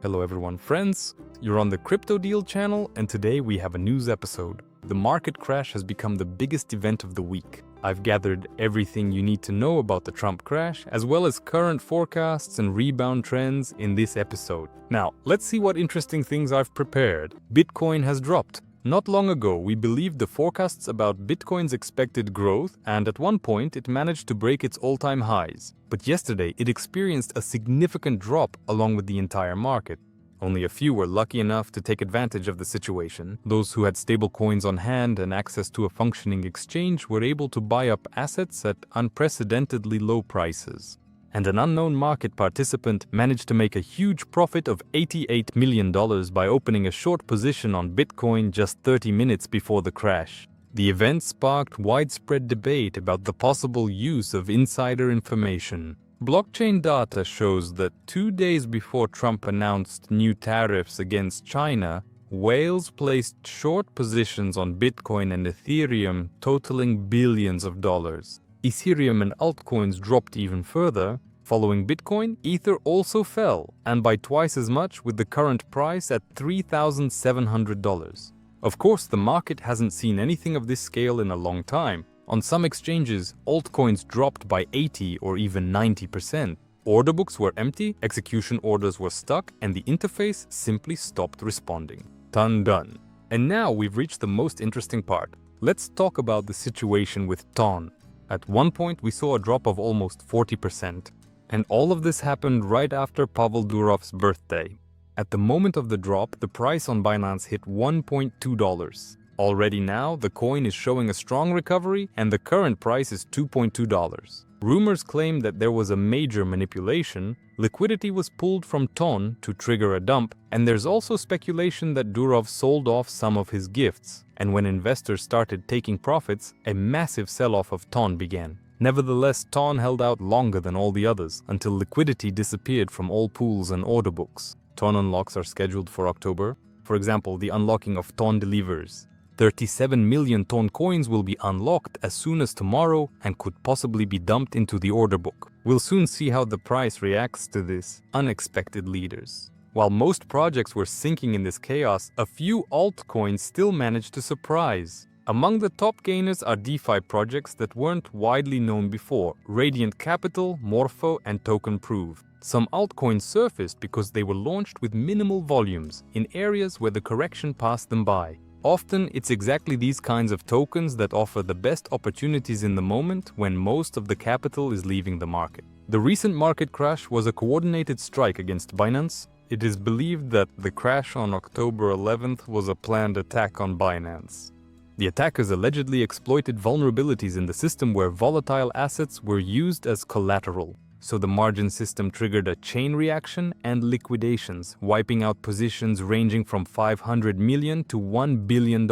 Hello everyone, friends. You're on the Crypto Deal channel, and today we have a news episode. The market crash has become the biggest event of the week. I've gathered everything you need to know about the Trump crash, as well as current forecasts and rebound trends in this episode. Now, let's see what interesting things I've prepared. Bitcoin has dropped. Not long ago, we believed the forecasts about Bitcoin's expected growth, and at one point it managed to break its all-time highs. But yesterday, it experienced a significant drop along with the entire market. Only a few were lucky enough to take advantage of the situation. Those who had stable coins on hand and access to a functioning exchange were able to buy up assets at unprecedentedly low prices. And an unknown market participant managed to make a huge profit of $88 million by opening a short position on Bitcoin just 30 minutes before the crash. The event sparked widespread debate about the possible use of insider information. Blockchain data shows that 2 days before Trump announced new tariffs against China, whales placed short positions on Bitcoin and Ethereum totaling billions of dollars. Ethereum and altcoins dropped even further. Following Bitcoin, Ether also fell, and by twice as much, with the current price at $3,700. Of course, the market hasn't seen anything of this scale in a long time. On some exchanges, altcoins dropped by 80 or even 90%. Order books were empty, execution orders were stuck, and the interface simply stopped responding. Done. And now we've reached the most interesting part. Let's talk about the situation with TON. At one point, we saw a drop of almost 40%. And all of this happened right after Pavel Durov's birthday. At the moment of the drop, the price on Binance hit $1.2. Already now, the coin is showing a strong recovery, and the current price is $2.2. Rumors claim that there was a major manipulation, liquidity was pulled from TON to trigger a dump, and there's also speculation that Durov sold off some of his gifts. And when investors started taking profits, a massive sell-off of TON began. Nevertheless, TON held out longer than all the others, until liquidity disappeared from all pools and order books. TON unlocks are scheduled for October. For example, the unlocking of TON delivers. 37 million TON coins will be unlocked as soon as tomorrow and could possibly be dumped into the order book. We'll soon see how the price reacts to this unexpected leaders. While most projects were sinking in this chaos, a few altcoins still managed to surprise. Among the top gainers are DeFi projects that weren't widely known before: Radiant Capital, 𝗏𝗏, and Token Proof. Some altcoins surfaced because they were launched with minimal volumes in areas where the correction passed them by. Often, it's exactly these kinds of tokens that offer the best opportunities in the moment when most of the capital is leaving the market. The recent market crash was a coordinated strike against Binance. It is believed that the crash on October 11th was a planned attack on Binance. The attackers allegedly exploited vulnerabilities in the system where volatile assets were used as collateral. So the margin system triggered a chain reaction and liquidations, wiping out positions ranging from $500 million to $1 billion.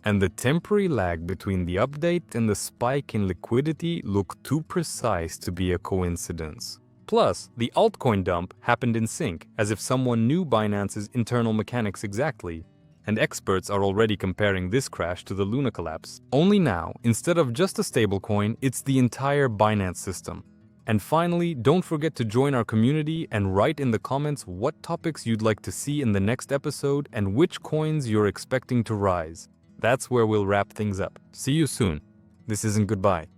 And the temporary lag between the update and the spike in liquidity looked too precise to be a coincidence. Plus, the altcoin dump happened in sync, as if someone knew Binance's internal mechanics exactly. And experts are already comparing this crash to the 𝗬𝗨𝗕𝗏𝗧𝗓. Only now, instead of just a stablecoin, it's the entire Binance system. And finally, don't forget to join our community and write in the comments what topics you'd like to see in the next episode and which coins you're expecting to rise. That's where we'll wrap things up. See you soon. This isn't goodbye.